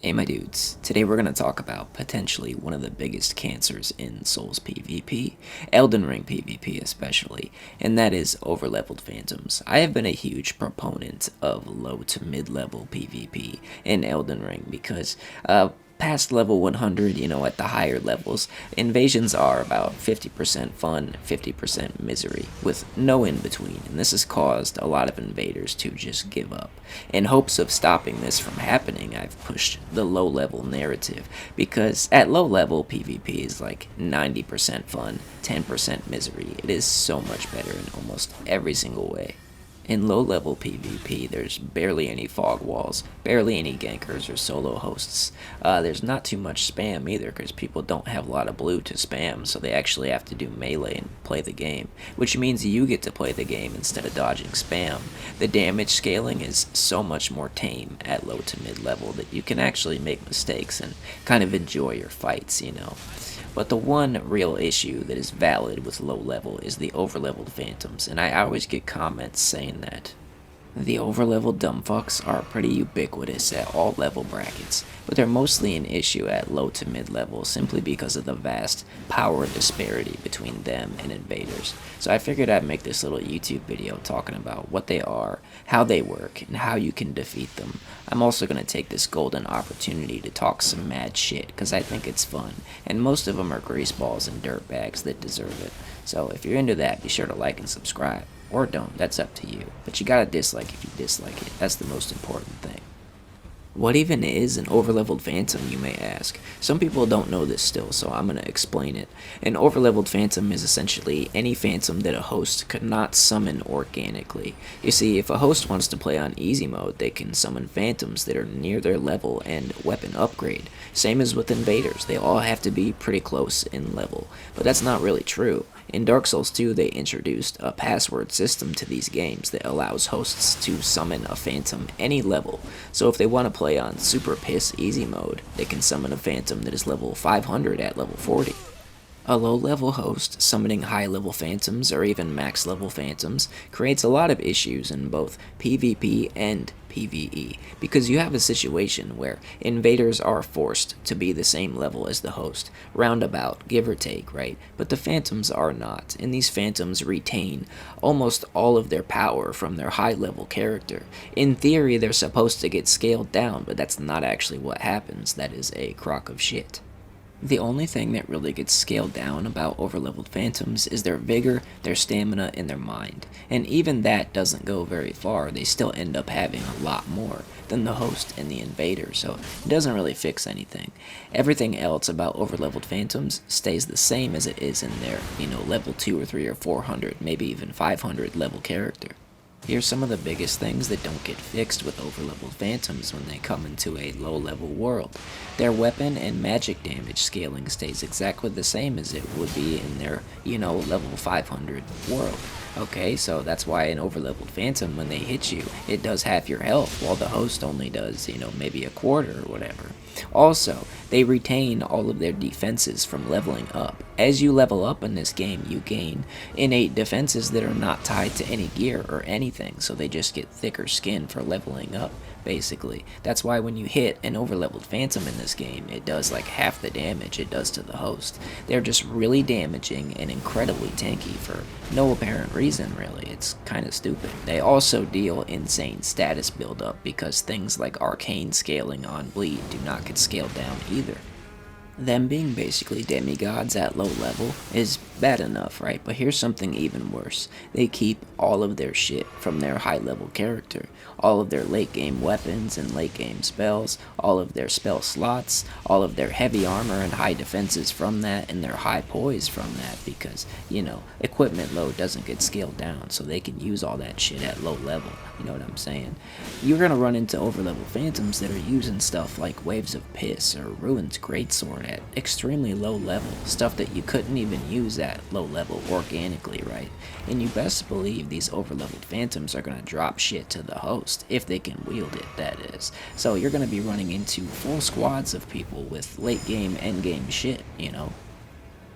Hey my dudes, today we're going to talk about potentially one of the biggest cancers in Souls PvP, Elden Ring PvP especially, and that is overleveled phantoms. I have been a huge proponent of low to mid-level PvP in Elden Ring because past level 100, at the higher levels, invasions are about 50% fun, 50% misery, with no in between, and this has caused a lot of invaders to just give up. In hopes of stopping this from happening, I've pushed the low level narrative, because at low level, PvP is like 90% fun, 10% misery. It is so much better in almost every single way. In low-level PvP, there's barely any fog walls, barely any gankers or solo hosts. There's not too much spam either, because people don't have a lot of blue to spam, so they actually have to do melee and play the game, which means you get to play the game instead of dodging spam. The damage scaling is so much more tame at low to mid-level that you can actually make mistakes and kind of enjoy your fights. But the one real issue that is valid with low level is the overleveled phantoms, and I always get comments saying that the overleveled dumbfucks are pretty ubiquitous at all level brackets, but they're mostly an issue at low to mid level simply because of the vast power disparity between them and invaders. So I figured I'd make this little YouTube video talking about what they are, how they work, and how you can defeat them. I'm also going to take this golden opportunity to talk some mad shit because I think it's fun, and most of them are greaseballs and dirtbags that deserve it. So if you're into that, be sure to like and subscribe. Or don't, that's up to you. But you gotta dislike if you dislike it. That's the most important thing. What even is an overleveled phantom, you may ask? Some people don't know this still, so I'm going to explain it. An overleveled phantom is essentially any phantom that a host could not summon organically. You see, if a host wants to play on easy mode, they can summon phantoms that are near their level and weapon upgrade. Same as with invaders, they all have to be pretty close in level. But that's not really true. In Dark Souls 2, they introduced a password system to these games that allows hosts to summon a phantom any level. So if they want to play on Super Piss Easy mode, they can summon a phantom that is level 500 at level 40. A low-level host summoning high-level phantoms or even max-level phantoms creates a lot of issues in both PvP and PvE, because you have a situation where invaders are forced to be the same level as the host, roundabout, give or take, right? But the phantoms are not, and these phantoms retain almost all of their power from their high-level character. In theory, they're supposed to get scaled down, but that's not actually what happens. That is a crock of shit. The only thing that really gets scaled down about overleveled phantoms is their vigor, their stamina, and their mind. And even that doesn't go very far. They still end up having a lot more than the host and the invader, so it doesn't really fix anything. Everything else about overleveled phantoms stays the same as it is in their, level 2 or 3 or 400, maybe even 500 level character. Here's some of the biggest things that don't get fixed with overleveled phantoms when they come into a low-level world. Their weapon and magic damage scaling stays exactly the same as it would be in their, level 500 world. Okay, so that's why an overleveled phantom, when they hit you, it does half your health, while the host only does, maybe a quarter or whatever. Also, they retain all of their defenses from leveling up. As you level up in this game, you gain innate defenses that are not tied to any gear or anything, so they just get thicker skin for leveling up, basically. That's why when you hit an overleveled phantom in this game, it does like half the damage it does to the host. They're just really damaging and incredibly tanky for no apparent reason, really. It's kind of stupid. They also deal insane status buildup because things like arcane scaling on bleed do not get scaled down either. Them being basically demigods at low level is bad enough, right? But here's something even worse. They keep all of their shit from their high level character. All of their late game weapons and late game spells, all of their spell slots, all of their heavy armor and high defenses from that, and their high poise from that, because, equipment load doesn't get scaled down, so they can use all that shit at low level. You know what I'm saying? You're gonna run into overlevel phantoms that are using stuff like Waves of Piss or Ruin's Greatsword at extremely low level, stuff that you couldn't even use at low level organically, right? And you best believe these overleveled phantoms are gonna drop shit to the host, if they can wield it, that is. So you're gonna be running into full squads of people with late game, end game shit.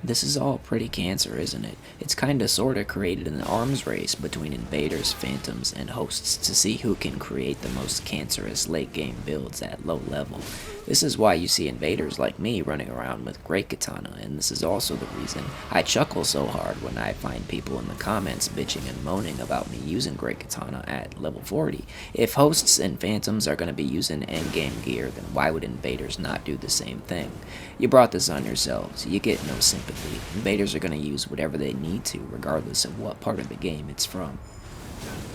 This is all pretty cancer, isn't it? It's kinda sorta created an arms race between invaders, phantoms, and hosts to see who can create the most cancerous late game builds at low level. This is why you see invaders like me running around with Great Katana, and this is also the reason I chuckle so hard when I find people in the comments bitching and moaning about me using Great Katana at level 40. If hosts and phantoms are gonna be using endgame gear, then why would invaders not do the same thing? You brought this on yourselves. You get no sympathy. Invaders are going to use whatever they need to, regardless of what part of the game it's from.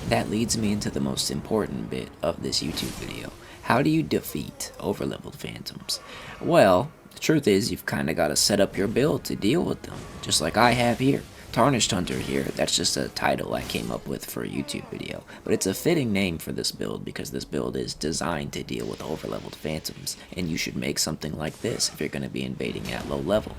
That leads me into the most important bit of this YouTube video. How do you defeat overleveled phantoms? Well, the truth is you've kind of got to set up your build to deal with them, just like I have here. Tarnished Hunter here, that's just a title I came up with for a YouTube video, but it's a fitting name for this build because this build is designed to deal with overleveled phantoms, and you should make something like this if you're going to be invading at low level.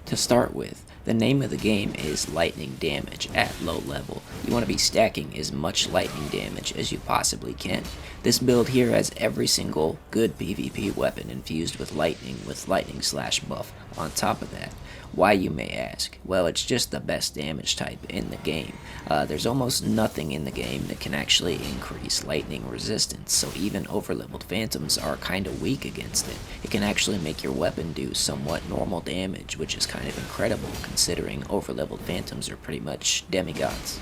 To start with, the name of the game is lightning damage at low level. You want to be stacking as much lightning damage as you possibly can. This build here has every single good PvP weapon infused with lightning slash buff on top of that. Why, you may ask? Well, it's just the best damage type in the game. There's almost nothing in the game that can actually increase lightning resistance, so even overleveled phantoms are kinda weak against it. It can actually make your weapon do somewhat normal damage, which is kind of incredible considering overleveled phantoms are pretty much demigods.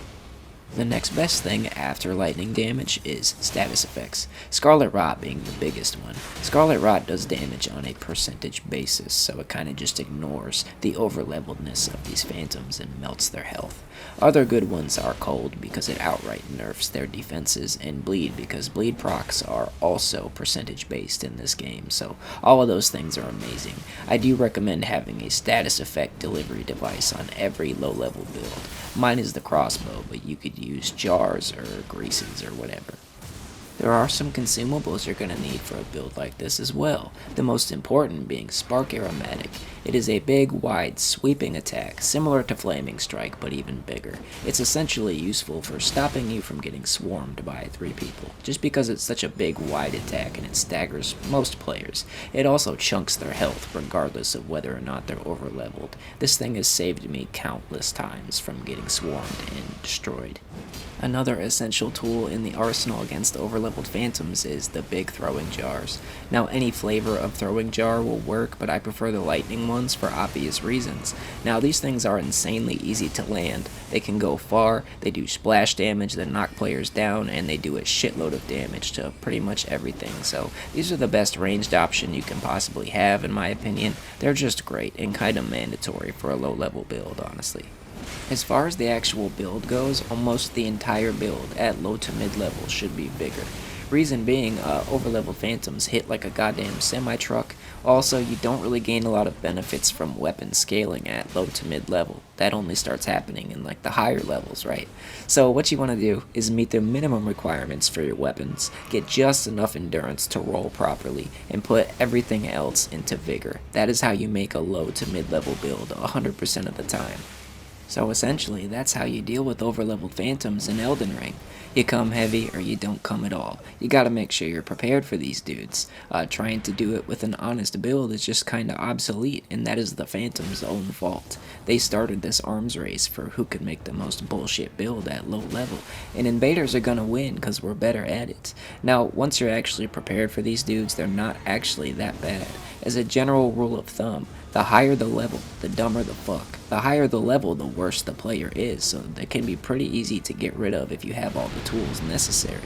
The next best thing after lightning damage is status effects, Scarlet Rot being the biggest one. Scarlet Rot does damage on a percentage basis, so it kinda just ignores the overleveledness of these phantoms and melts their health. Other good ones are Cold because it outright nerfs their defenses, and Bleed because bleed procs are also percentage based in this game, so all of those things are amazing. I do recommend having a status effect delivery device on every low level build. Mine is the crossbow, but you could use jars or greases or whatever. There are some consumables you're going to need for a build like this as well, the most important being Spark Aromatic. It is a big, wide, sweeping attack, similar to Flaming Strike, but even bigger. It's essentially useful for stopping you from getting swarmed by 3 people, just because it's such a big, wide attack and it staggers most players. It also chunks their health, regardless of whether or not they're overleveled. This thing has saved me countless times from getting swarmed and destroyed. Another essential tool in the arsenal against overleveled phantoms is the big throwing jars. Now, any flavor of throwing jar will work, but I prefer the lightning ones for obvious reasons. Now, these things are insanely easy to land. They can go far, they do splash damage that knock players down, and they do a shitload of damage to pretty much everything. So these are the best ranged option you can possibly have, in my opinion. They're just great and kind of mandatory for a low level build, honestly. As far as the actual build goes, almost the entire build at low to mid level should be bigger. Reason being, overleveled phantoms hit like a goddamn semi-truck. Also, you don't really gain a lot of benefits from weapon scaling at low to mid level. That only starts happening in like the higher levels, right? So what you want to do is meet the minimum requirements for your weapons, get just enough endurance to roll properly, and put everything else into vigor. That is how you make a low to mid level build 100% of the time. So essentially, that's how you deal with overleveled phantoms in Elden Ring. You come heavy or you don't come at all. You gotta make sure you're prepared for these dudes. Trying to do it with an honest build is just kinda obsolete, and that is the phantom's own fault. They started this arms race for who could make the most bullshit build at low level, and invaders are gonna win because we're better at it. Now, once you're actually prepared for these dudes, they're not actually that bad. As a general rule of thumb, the higher the level, the dumber the fuck. The higher the level, the worse the player is, so they can be pretty easy to get rid of if you have all the tools necessary.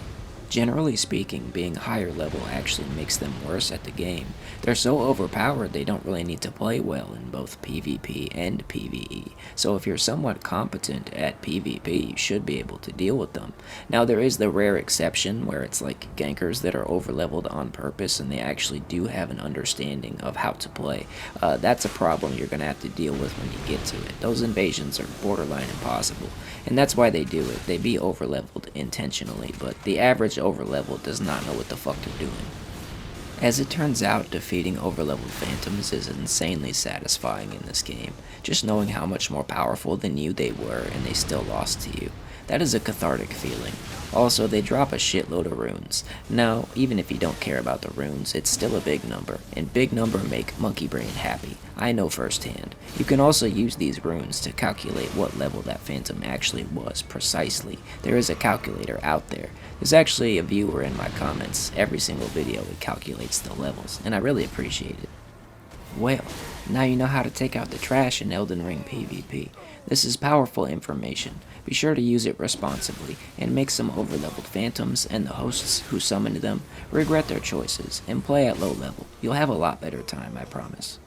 Generally speaking, being higher level actually makes them worse at the game. They're so overpowered they don't really need to play well in both PvP and PvE, so if you're somewhat competent at PvP, you should be able to deal with them. Now there is the rare exception where it's like gankers that are overleveled on purpose and they actually do have an understanding of how to play. That's a problem you're going to have to deal with when you get to it. Those invasions are borderline impossible, and that's why they do it. They be overleveled intentionally, but the average overleveled does not know what the fuck they're doing. As it turns out, defeating overleveled phantoms is insanely satisfying in this game, just knowing how much more powerful than you they were and they still lost to you. That is a cathartic feeling. Also, they drop a shitload of runes. Now, even if you don't care about the runes, it's still a big number, and big number make monkey brain happy. I know firsthand. You can also use these runes to calculate what level that phantom actually was precisely. There is a calculator out there. There's actually a viewer in my comments. Every single video it calculates the levels, and I really appreciate it. Well, now you know how to take out the trash in Elden Ring PvP. This is powerful information. Be sure to use it responsibly and make some overleveled phantoms and the hosts who summoned them regret their choices and play at low level. You'll have a lot better time, I promise.